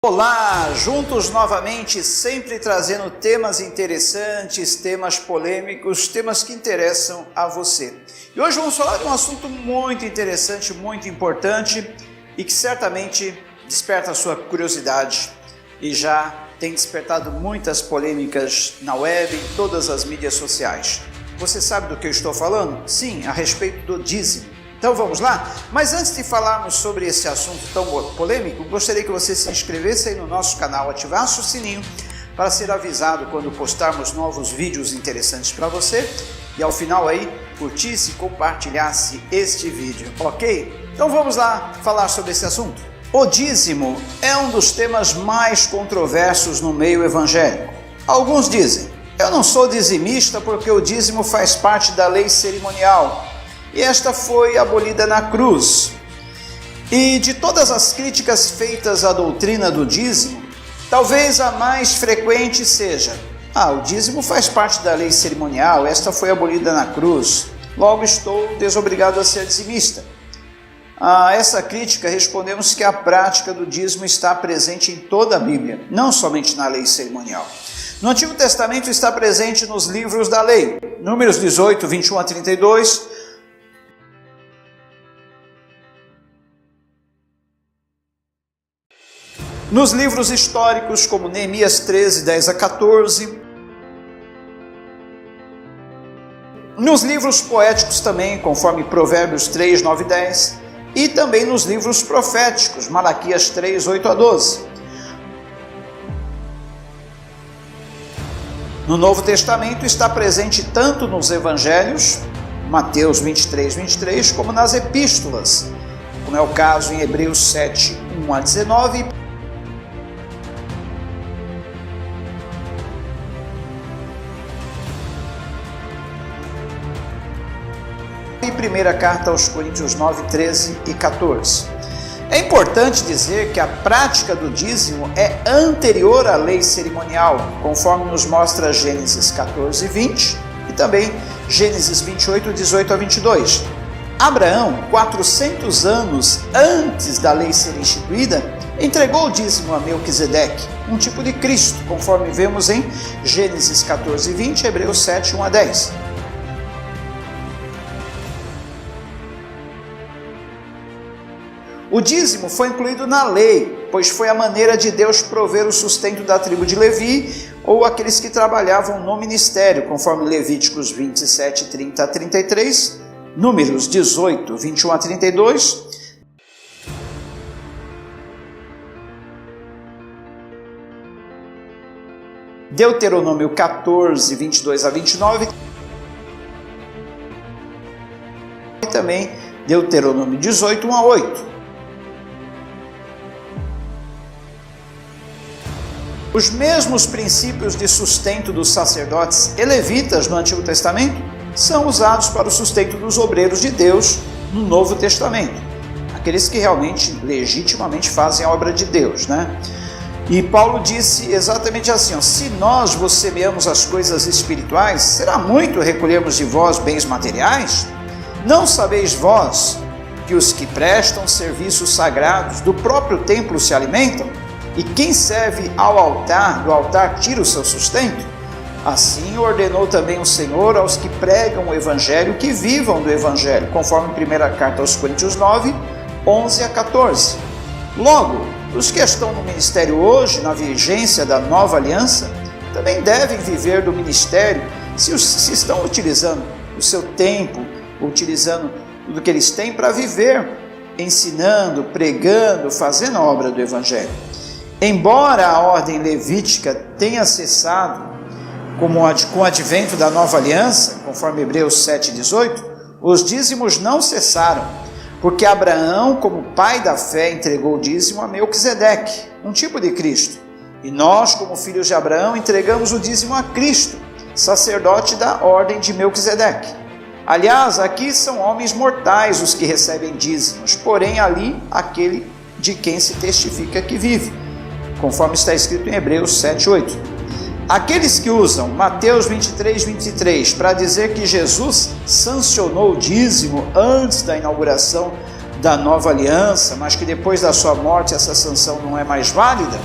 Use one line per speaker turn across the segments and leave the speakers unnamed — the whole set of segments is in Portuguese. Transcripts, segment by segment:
Olá, juntos novamente, sempre trazendo temas interessantes, temas polêmicos, temas que interessam a você. E hoje vamos falar de um assunto muito interessante, muito importante e que certamente desperta a sua curiosidade e já tem despertado muitas polêmicas na web, em todas as mídias sociais. Você sabe do que eu estou falando? Sim, a respeito do dízimo. Então vamos lá? Mas antes de falarmos sobre esse assunto tão polêmico, gostaria que você se inscrevesse aí no nosso canal, ativasse o sininho para ser avisado quando postarmos novos vídeos interessantes para você e ao final aí curtisse e compartilhasse este vídeo, ok? Então vamos lá falar sobre esse assunto. O dízimo é um dos temas mais controversos no meio evangélico. Alguns dizem, eu não sou dizimista porque o dízimo faz parte da lei cerimonial. E esta foi abolida na cruz. E de todas as críticas feitas à doutrina do dízimo, talvez a mais frequente seja: o dízimo faz parte da lei cerimonial, esta foi abolida na cruz, logo estou desobrigado a ser dizimista. A essa crítica respondemos que a prática do dízimo está presente em toda a Bíblia, não somente na lei cerimonial. No Antigo Testamento está presente nos livros da lei, Números 18, 21 a 32, nos livros históricos, como Neemias 13, 10 a 14. Nos livros poéticos também, conforme Provérbios 3, 9 e 10. E também nos livros proféticos, Malaquias 3, 8 a 12. No Novo Testamento está presente tanto nos Evangelhos, Mateus 23, 23, como nas Epístolas, como é o caso em Hebreus 7, 1 a 19, e primeira carta aos Coríntios 9, 13 e 14. É importante dizer que a prática do dízimo é anterior à lei cerimonial, conforme nos mostra Gênesis 14, 20 e também Gênesis 28, 18 a 22. Abraão, 400 anos antes da lei ser instituída, entregou o dízimo a Melquisedeque, um tipo de Cristo, conforme vemos em Gênesis 14, 20 e Hebreus 7, 1 a 10. O dízimo foi incluído na lei, pois foi a maneira de Deus prover o sustento da tribo de Levi ou aqueles que trabalhavam no ministério, conforme Levíticos 27, 30 a 33, Números 18, 21 a 32, Deuteronômio 14, 22 a 29 e também Deuteronômio 18, 1 a 8. Os mesmos princípios de sustento dos sacerdotes e levitas no Antigo Testamento são usados para o sustento dos obreiros de Deus no Novo Testamento, aqueles que realmente, legitimamente fazem a obra de Deus, né? E Paulo disse exatamente assim, se nós vos semeamos as coisas espirituais, será muito recolhermos de vós bens materiais? Não sabeis vós que os que prestam serviços sagrados do próprio templo se alimentam? E quem serve ao altar, do altar tira o seu sustento? Assim ordenou também o Senhor aos que pregam o Evangelho que vivam do Evangelho, conforme 1ª carta aos Coríntios 9, 11 a 14. Logo, os que estão no ministério hoje, na vigência da nova aliança, também devem viver do ministério se estão utilizando o seu tempo, utilizando tudo que eles têm para viver, ensinando, pregando, fazendo a obra do Evangelho. Embora a ordem levítica tenha cessado com o advento da nova aliança, conforme Hebreus 7,18, os dízimos não cessaram, porque Abraão, como pai da fé, entregou o dízimo a Melquisedeque, um tipo de Cristo. E nós, como filhos de Abraão, entregamos o dízimo a Cristo, sacerdote da ordem de Melquisedeque. Aliás, aqui são homens mortais os que recebem dízimos, porém ali aquele de quem se testifica que vive, conforme está escrito em Hebreus 7,8. Aqueles que usam Mateus 23, 23 para dizer que Jesus sancionou o dízimo antes da inauguração da nova aliança, mas que depois da sua morte essa sanção não é mais válida,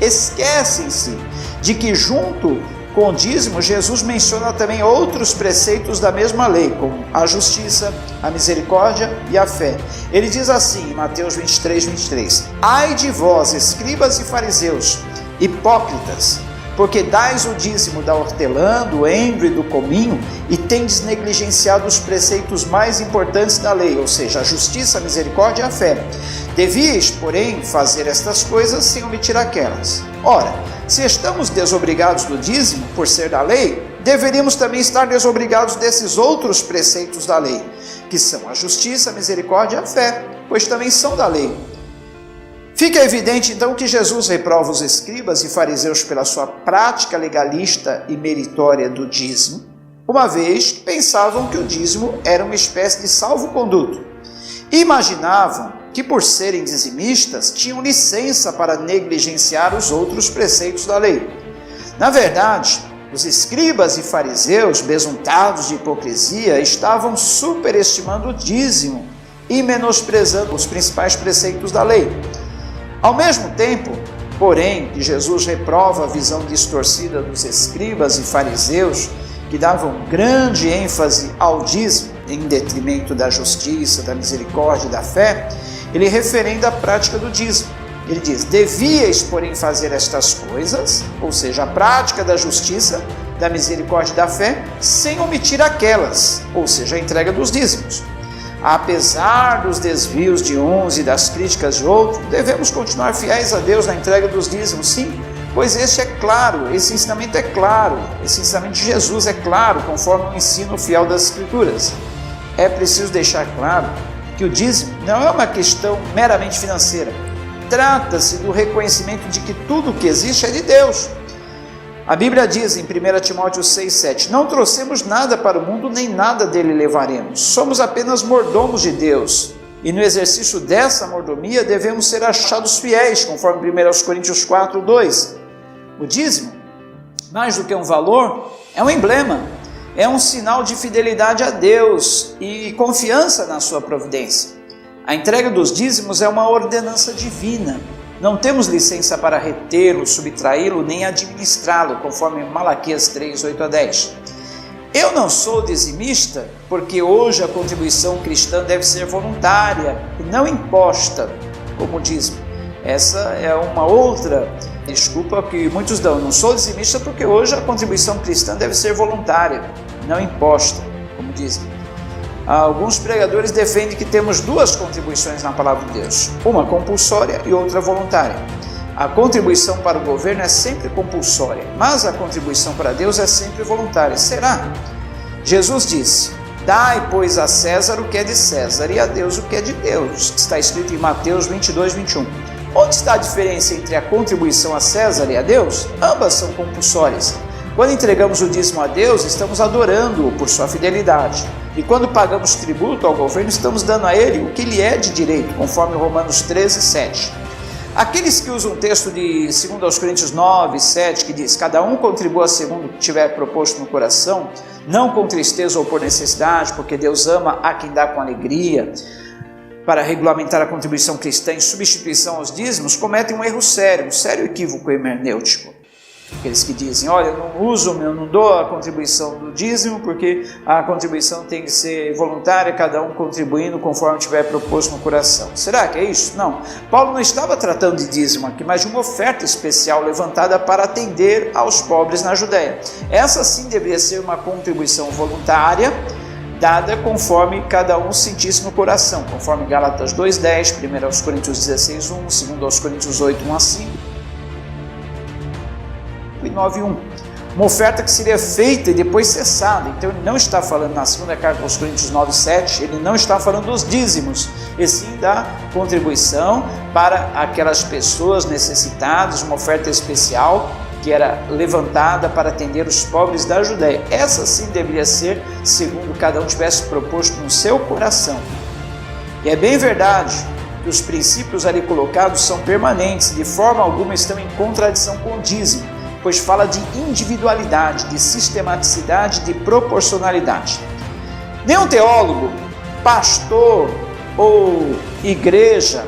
esquecem-se de que junto com o dízimo, Jesus menciona também outros preceitos da mesma lei, como a justiça, a misericórdia e a fé. Ele diz assim em Mateus 23:23: Ai de vós, escribas e fariseus, hipócritas, porque dais o dízimo da hortelã, do endro e do cominho, e tendes negligenciado os preceitos mais importantes da lei, ou seja, a justiça, a misericórdia e a fé. Devíeis, porém, fazer estas coisas sem omitir aquelas. Ora, se estamos desobrigados do dízimo, por ser da lei, deveríamos também estar desobrigados desses outros preceitos da lei, que são a justiça, a misericórdia e a fé, pois também são da lei. Fica evidente, então, que Jesus reprova os escribas e fariseus pela sua prática legalista e meritória do dízimo, uma vez que pensavam que o dízimo era uma espécie de salvo-conduto. Imaginavam que, por serem dizimistas, tinham licença para negligenciar os outros preceitos da lei. Na verdade, os escribas e fariseus, besuntados de hipocrisia, estavam superestimando o dízimo e menosprezando os principais preceitos da lei. Ao mesmo tempo, porém, que Jesus reprova a visão distorcida dos escribas e fariseus, que davam grande ênfase ao dízimo, em detrimento da justiça, da misericórdia e da fé, ele referenda a prática do dízimo. Ele diz: devíeis, porém, fazer estas coisas, ou seja, a prática da justiça, da misericórdia e da fé, sem omitir aquelas, ou seja, a entrega dos dízimos. Apesar dos desvios de uns e das críticas de outros, devemos continuar fiéis a Deus na entrega dos dízimos, sim, pois esse ensinamento é claro, esse ensinamento de Jesus é claro, conforme o ensino fiel das Escrituras. É preciso deixar claro que o dízimo não é uma questão meramente financeira. Trata-se do reconhecimento de que tudo o que existe é de Deus. A Bíblia diz em 1 Timóteo 6,7: Não trouxemos nada para o mundo, nem nada dele levaremos. Somos apenas mordomos de Deus. E no exercício dessa mordomia devemos ser achados fiéis, conforme 1 Coríntios 4:2. O dízimo, mais do que um valor, é um emblema. É um sinal de fidelidade a Deus e confiança na sua providência. A entrega dos dízimos é uma ordenança divina. Não temos licença para retê-lo, subtraí-lo, nem administrá-lo, conforme Malaquias 3:8-10. Eu não sou dizimista porque hoje a contribuição cristã deve ser voluntária e não imposta como dízimo. Essa é uma outra desculpa que muitos dão. Não sou dizimista porque hoje a contribuição cristã deve ser voluntária, não imposta, como dizem. Alguns pregadores defendem que temos duas contribuições na palavra de Deus, uma compulsória e outra voluntária. A contribuição para o governo é sempre compulsória, mas a contribuição para Deus é sempre voluntária. Será? Jesus disse: Dai, pois, a César o que é de César e a Deus o que é de Deus. Está escrito em Mateus 22:21. Onde está a diferença entre a contribuição a César e a Deus? Ambas são compulsórias. Quando entregamos o dízimo a Deus, estamos adorando-o por sua fidelidade. E quando pagamos tributo ao governo, estamos dando a ele o que lhe é de direito, conforme Romanos 13:7. Aqueles que usam o texto de 2 Coríntios 9:7, que diz: Cada um contribua segundo o que tiver proposto no coração, não com tristeza ou por necessidade, porque Deus ama a quem dá com alegria, para regulamentar a contribuição cristã em substituição aos dízimos, cometem um erro sério, um sério equívoco hermenêutico. Aqueles que dizem: olha, eu não dou a contribuição do dízimo porque a contribuição tem que ser voluntária, cada um contribuindo conforme tiver proposto no coração. Será que é isso? Não. Paulo não estava tratando de dízimo aqui, mas de uma oferta especial levantada para atender aos pobres na Judéia. Essa sim deveria ser uma contribuição voluntária, dada conforme cada um sentisse no coração, conforme Gálatas 2:10, 1 Coríntios 16:1, 2 Coríntios 8:1-5 e 9:1. Uma oferta que seria feita e depois cessada. Então ele não está falando, na segunda carta aos Coríntios 9:7, ele não está falando dos dízimos, e sim da contribuição para aquelas pessoas necessitadas, uma oferta especial que era levantada para atender os pobres da Judéia. Essa sim deveria ser segundo cada um tivesse proposto no seu coração. E é bem verdade que os princípios ali colocados são permanentes, de forma alguma estão em contradição com o dízimo, pois fala de individualidade, de sistematicidade, de proporcionalidade. Nenhum teólogo, pastor ou igreja,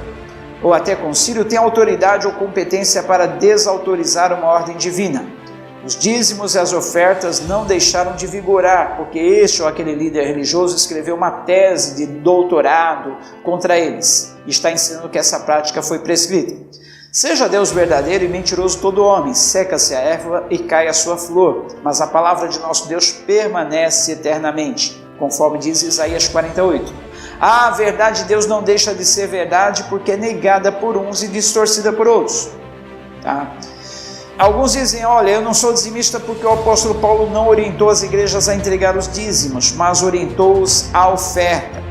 ou até concílio, tem autoridade ou competência para desautorizar uma ordem divina. Os dízimos e as ofertas não deixaram de vigorar, porque este ou aquele líder religioso escreveu uma tese de doutorado contra eles, e está ensinando que essa prática foi prescrita. Seja Deus verdadeiro e mentiroso todo homem, seca-se a erva e cai a sua flor, mas a palavra de nosso Deus permanece eternamente, conforme diz Isaías 48. A verdade de Deus não deixa de ser verdade porque é negada por uns e distorcida por outros. Tá? Alguns dizem, olha, eu não sou dizimista porque o apóstolo Paulo não orientou as igrejas a entregar os dízimos, mas orientou-os à oferta.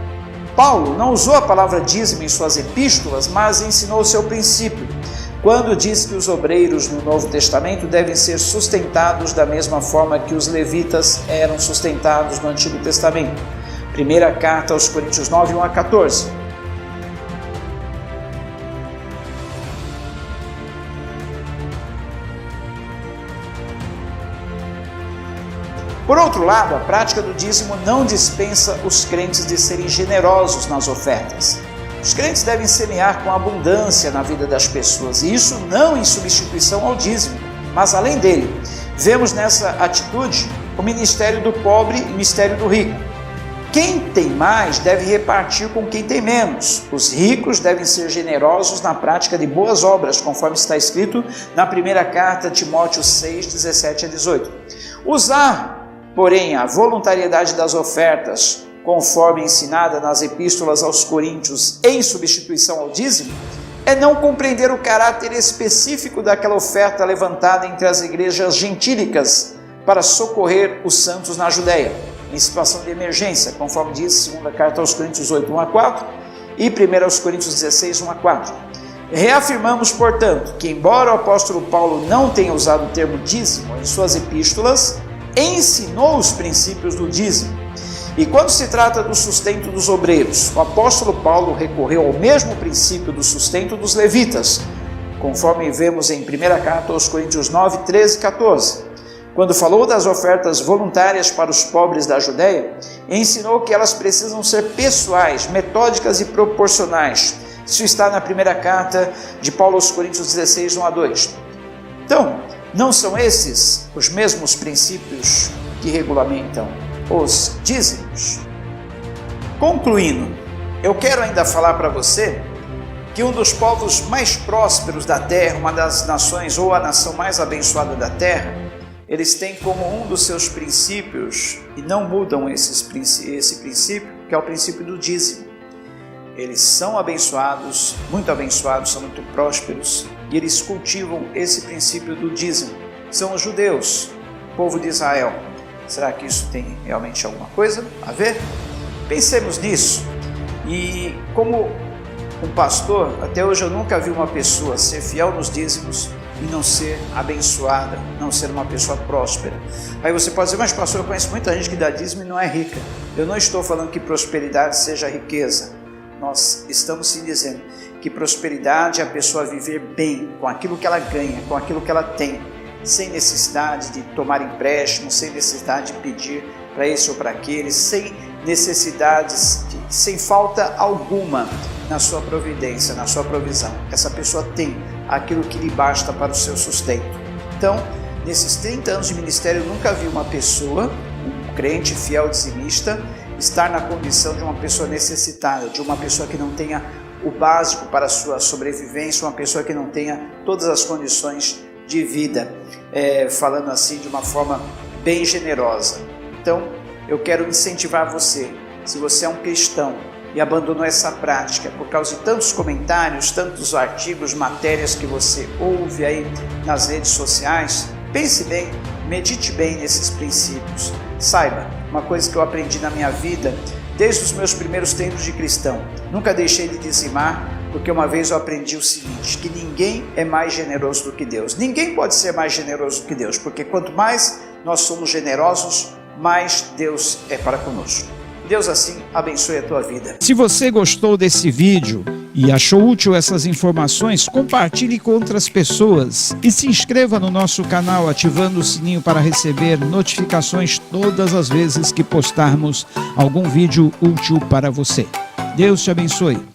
Paulo não usou a palavra dízimo em suas epístolas, mas ensinou o seu princípio, quando diz que os obreiros no Novo Testamento devem ser sustentados da mesma forma que os levitas eram sustentados no Antigo Testamento. Primeira carta aos Coríntios 9, 1-14. Por outro lado, a prática do dízimo não dispensa os crentes de serem generosos nas ofertas. Os crentes devem semear com abundância na vida das pessoas, e isso não em substituição ao dízimo, mas além dele. Vemos nessa atitude o ministério do pobre e o ministério do rico. Quem tem mais deve repartir com quem tem menos. Os ricos devem ser generosos na prática de boas obras, conforme está escrito na primeira carta a Timóteo 6, 17-18. Usar, porém, a voluntariedade das ofertas, conforme ensinada nas epístolas aos Coríntios, em substituição ao dízimo, é não compreender o caráter específico daquela oferta levantada entre as igrejas gentílicas para socorrer os santos na Judéia, em situação de emergência, conforme diz 2 carta aos Coríntios 8, 1-4 e 1 aos Coríntios 16, 1-4. Reafirmamos, portanto, que embora o apóstolo Paulo não tenha usado o termo dízimo em suas epístolas, ensinou os princípios do dízimo. E quando se trata do sustento dos obreiros, o apóstolo Paulo recorreu ao mesmo princípio do sustento dos levitas, conforme vemos em 1 carta aos Coríntios 9, 13 e 14. Quando falou das ofertas voluntárias para os pobres da Judéia, ensinou que elas precisam ser pessoais, metódicas e proporcionais. Isso está na primeira carta de Paulo aos Coríntios 16, 1-2. Então, não são esses os mesmos princípios que regulamentam os dízimos? Concluindo, eu quero ainda falar para você que um dos povos mais prósperos da terra, uma das nações ou a nação mais abençoada da terra, eles têm como um dos seus princípios, e não mudam esse princípio, que é o princípio do dízimo. Eles são abençoados, são muito prósperos, e eles cultivam esse princípio do dízimo. São os judeus, o povo de Israel. Será que isso tem realmente alguma coisa a ver? Pensemos nisso. E como um pastor, até hoje eu nunca vi uma pessoa ser fiel nos dízimos e não ser abençoada, não ser uma pessoa próspera. Aí você pode dizer, mas pastor, eu conheço muita gente que dá dízimo e não é rica. Eu não estou falando que prosperidade seja riqueza. Nós estamos sim dizendo que prosperidade é a pessoa viver bem com aquilo que ela ganha, com aquilo que ela tem, sem necessidade de tomar empréstimo, sem necessidade de pedir para esse ou para aquele, sem necessidades, sem falta alguma na sua providência, na sua provisão. Essa pessoa tem aquilo que lhe basta para o seu sustento. Então, nesses 30 anos de ministério, eu nunca vi uma pessoa, um crente fiel dizimista, estar na condição de uma pessoa necessitada, de uma pessoa que não tenha o básico para a sua sobrevivência, uma pessoa que não tenha todas as condições de vida, falando assim de uma forma bem generosa. Então, eu quero incentivar você, se você é um cristão e abandonou essa prática por causa de tantos comentários, tantos artigos, matérias que você ouve aí nas redes sociais, pense bem, medite bem nesses princípios. Saiba, uma coisa que eu aprendi na minha vida, desde os meus primeiros tempos de cristão, nunca deixei de dizimar, porque uma vez eu aprendi o seguinte, que ninguém é mais generoso do que Deus. Ninguém pode ser mais generoso do que Deus, porque quanto mais nós somos generosos, mais Deus é para conosco. Deus assim abençoe a tua vida.
Se você gostou desse vídeo e achou útil essas informações, compartilhe com outras pessoas e se inscreva no nosso canal ativando o sininho para receber notificações todas as vezes que postarmos algum vídeo útil para você. Deus te abençoe.